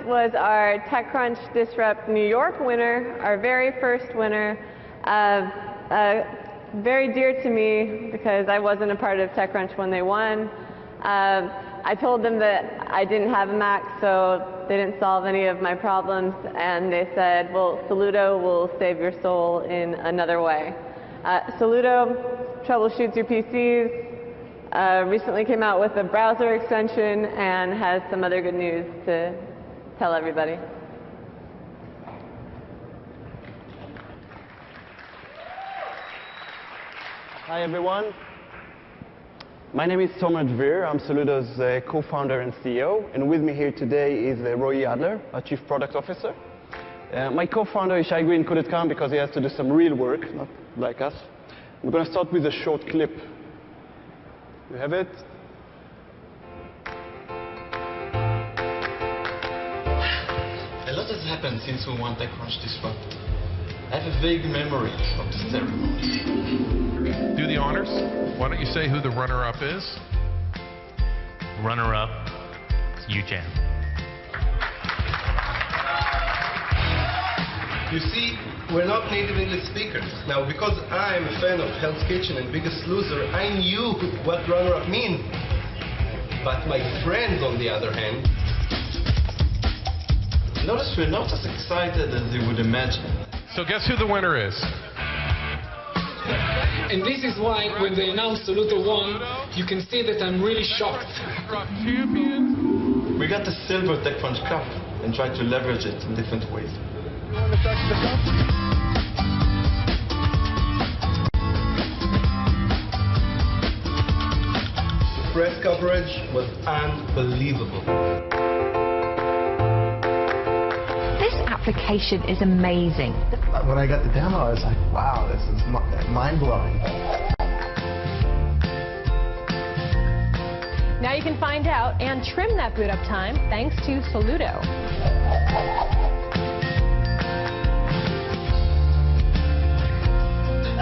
was our TechCrunch Disrupt New York winner, our very first winner. Very dear to me because I wasn't a part of TechCrunch when they won. I told them that I didn't have a Mac, so they didn't solve any of my problems, and they said, well, Soluto will save your soul in another way. Soluto troubleshoots your PCs, recently came out with a browser extension, and has some other good news to tell everybody. Hi everyone. My name is Dvir. I'm Soluto's co-founder and CEO, and with me here today is Roy Adler, our Chief Product Officer. My co-founder Ishai Green couldn't come because he has to do some real work, not like us. We're going to start with a short clip. You have it? A lot has happened since we won TechCrunch Disrupt. I have a vague memory of the ceremony. Do the honors. Why don't you say who the runner-up is? Runner-up, UJAM. You see, we're not native English speakers. Now, because I'm a fan of Hell's Kitchen and Biggest Loser, I knew what runner-up means. But my friends, on the other hand, Notice we're not as excited as you would imagine. So guess who the winner is? And this is why, when they announced Soluto won, you can see that I'm really shocked. We got the silver TechCrunch cup and tried to leverage it in different ways. the press coverage was unbelievable. This application is amazing. When I got the demo, I was like, wow, this is mind-blowing. Now you can find out and trim that boot up time thanks to Soluto.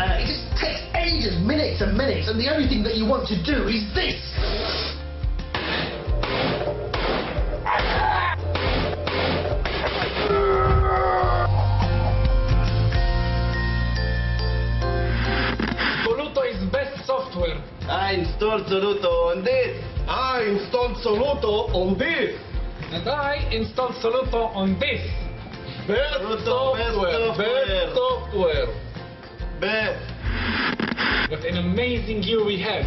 It just takes ages, minutes and minutes, and the only thing that you want to do is this. Soluto is best software. I installed Soluto on this. I installed Soluto on this. And I installed Soluto on this. Best software. Best software. Best. What an amazing year we had.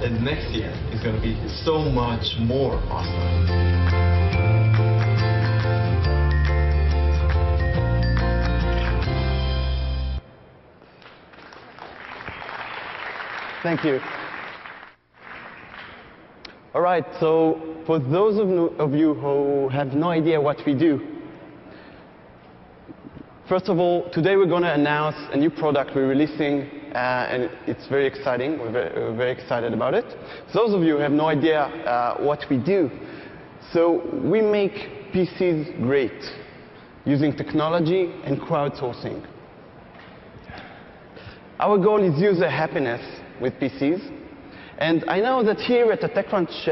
And next year is going to be so much more awesome. Thank you. All right, so for those of you who have no idea what we do, first of all, today we're going to announce a new product we're releasing, and it's very exciting. We're very excited about it. So those of you who have no idea what we do, so we make PCs great using technology and crowdsourcing. Our goal is user happiness with PCs. And I know that here at the TechCrunch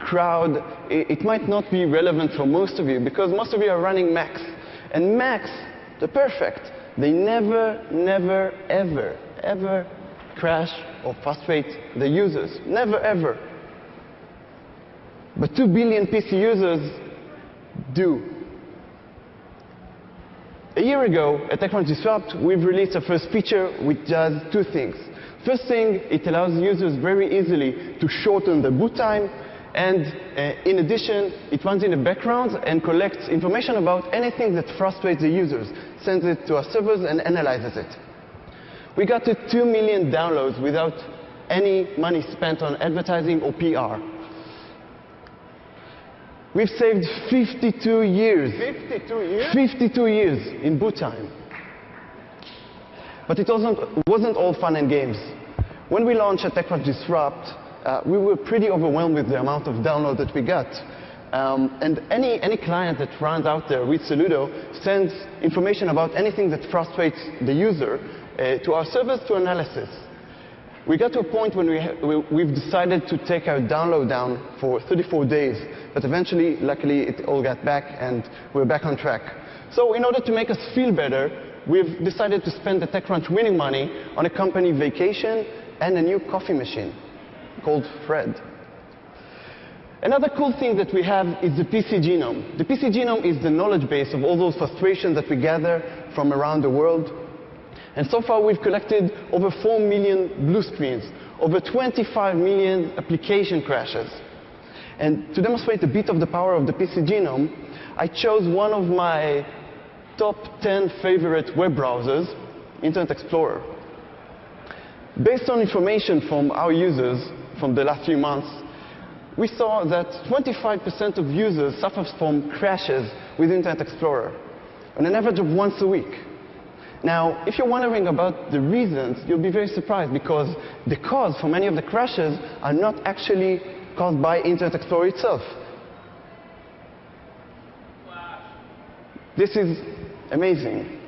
crowd, it might not be relevant for most of you, because most of you are running Macs. And Macs, they're perfect. They never, never, ever, ever crash or frustrate the users. Never, ever. But 2 billion PC users do. A year ago, at TechCrunch Disrupt, we've released a first feature which does two things. First thing, it allows users very easily to shorten the boot time, and in addition, it runs in the background and collects information about anything that frustrates the users, sends it to our servers and analyzes it. We got to 2 million downloads without any money spent on advertising or PR. We've saved 52 years. 52 years? 52 years in boot time. But it wasn't all fun and games. When we launched at TechCrunch Disrupt, we were pretty overwhelmed with the amount of download that we got. And any client that runs out there with Soluto sends information about anything that frustrates the user to our servers to analysis. We got to a point when we've decided to take our download down for 34 days, but eventually, luckily, it all got back and we're back on track. So in order to make us feel better, we've decided to spend the TechCrunch winning money on a company vacation and a new coffee machine called Fred. Another cool thing that we have is the PC genome. The PC genome is the knowledge base of all those frustrations that we gather from around the world. And so far, we've collected over 4 million blue screens, over 25 million application crashes. And to demonstrate a bit of the power of the PC genome, I chose one of my top 10 favorite web browsers, Internet Explorer. Based on information from our users from the last few months, we saw that 25% of users suffer from crashes with Internet Explorer, on an average of once a week. Now, if you're wondering about the reasons, you'll be very surprised because the cause for many of the crashes are not actually caused by Internet Explorer itself. This is amazing.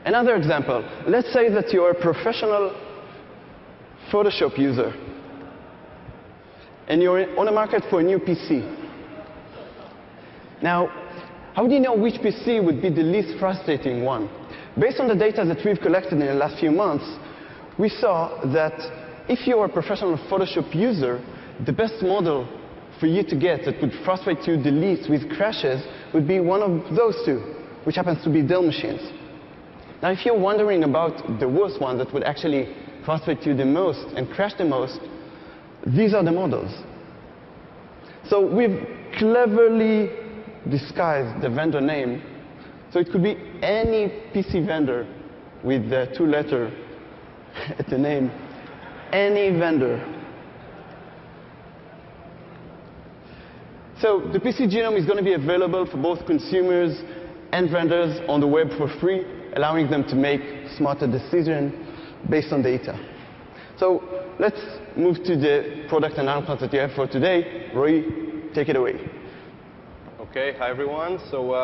Another example, let's say that you're a professional Photoshop user and you're on the market for a new PC. Now, how do you know which PC would be the least frustrating one? Based on the data that we've collected in the last few months, we saw that if you're a professional Photoshop user, the best model for you to get that would frustrate you the least with crashes would be one of those two, which happens to be Dell machines. Now, if you're wondering about the worst one that would actually frustrate you the most and crash the most, these are the models. So we've cleverly disguised the vendor name. So it could be any PC vendor with the two-letter at the name, any vendor. So the PC genome is going to be available for both consumers and vendors on the web for free, allowing them to make smarter decisions based on data. So let's move to the product announcement that you have for today. Roy, take it away. OK, hi, everyone. So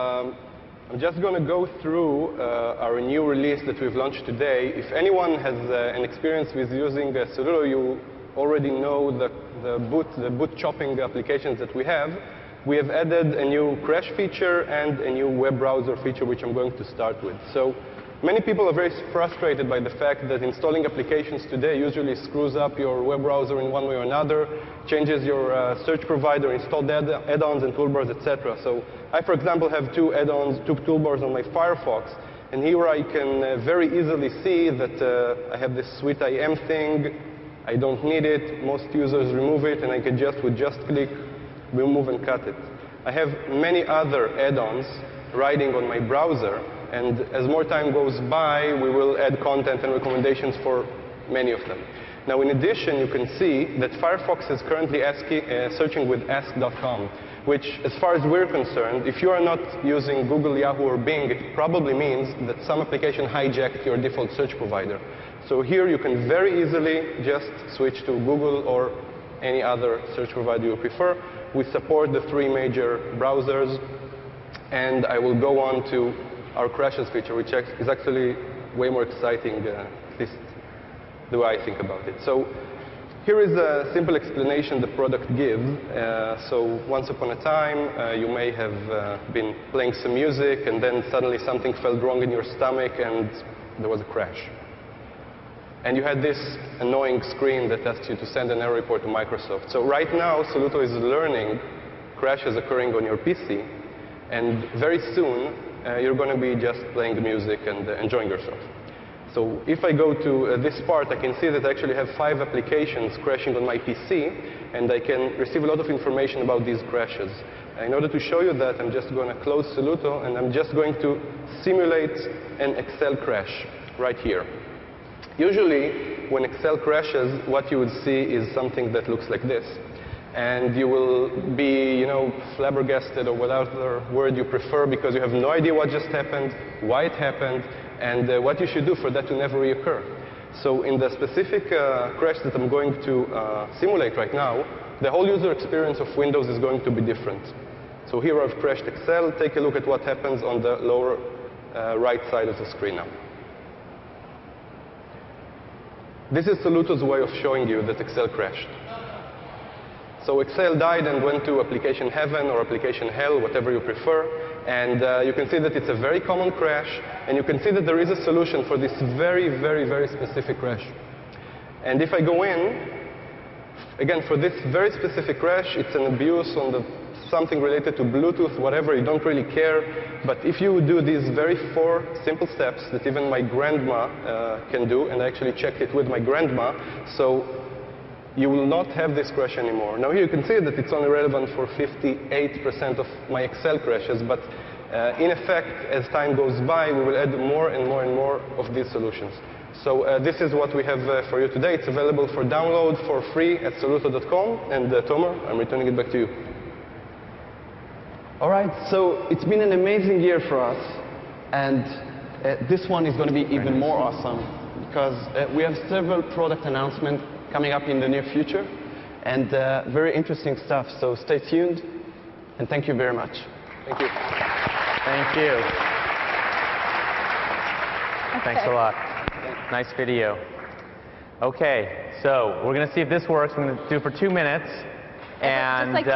I'm just going to go through our new release that we've launched today. If anyone has an experience with using Soluto, you already know the boot chopping applications that we have. We have added a new crash feature and a new web browser feature, which I'm going to start with. So many people are very frustrated by the fact that installing applications today usually screws up your web browser in one way or another, changes your search provider, installed add-ons and toolbars, etc. So I, for example, have two add-ons, two toolbars on my Firefox. And here I can very easily see that I have this sweet IM thing. I don't need it. Most users remove it. And I can just, with just click, remove and cut it. I have many other add-ons riding on my browser. And as more time goes by, we will add content and recommendations for many of them. Now, in addition, you can see that Firefox is currently searching with ask.com, which, as far as we're concerned, if you are not using Google, Yahoo, or Bing, it probably means that some application hijacked your default search provider. So here, you can very easily just switch to Google or any other search provider you prefer. We support the 3 major browsers. And I will go on to our crashes feature, which is actually way more exciting, at least the way I think about it. So here is a simple explanation the product gives. So once upon a time, you may have been playing some music, and then suddenly something felt wrong in your stomach, and there was a crash. And you had this annoying screen that asks you to send an error report to Microsoft. So right now, Soluto is learning crashes occurring on your PC. And very soon, you're going to be just playing the music and enjoying yourself. So if I go to this part, I can see that I actually have 5 applications crashing on my PC, and I can receive a lot of information about these crashes. In order to show you that, I'm just going to close Soluto, and I'm just going to simulate an Excel crash right here. Usually, when Excel crashes, what you would see is something that looks like this. And you will be, flabbergasted, or whatever word you prefer, because you have no idea what just happened, why it happened, and what you should do for that to never reoccur. So in the specific crash that I'm going to simulate right now, the whole user experience of Windows is going to be different. So here I've crashed Excel. Take a look at what happens on the lower right side of the screen now. This is Soluto's way of showing you that Excel crashed. So Excel died and went to application heaven or application hell, whatever you prefer. And you can see that it's a very common crash. And you can see that there is a solution for this very, very, very specific crash. And if I go in, again, for this very specific crash, it's an abuse on something related to Bluetooth, whatever, you don't really care. But if you do these very 4 simple steps that even my grandma can do, and I actually checked it with my grandma, so you will not have this crash anymore. Now here you can see that it's only relevant for 58% of my Excel crashes, but in effect, as time goes by, we will add more and more and more of these solutions. So this is what we have for you today. It's available for download for free at soluto.com. And Tomer, I'm returning it back to you. All right, so it's been an amazing year for us. And this one is going to be even more awesome because we have several product announcements coming up in the near future and very interesting stuff. So stay tuned and thank you very much. Thank you. Thank you. Thanks a lot. Nice video. Okay, so we're going to see if this works. We're going to do it for 2 minutes. And just like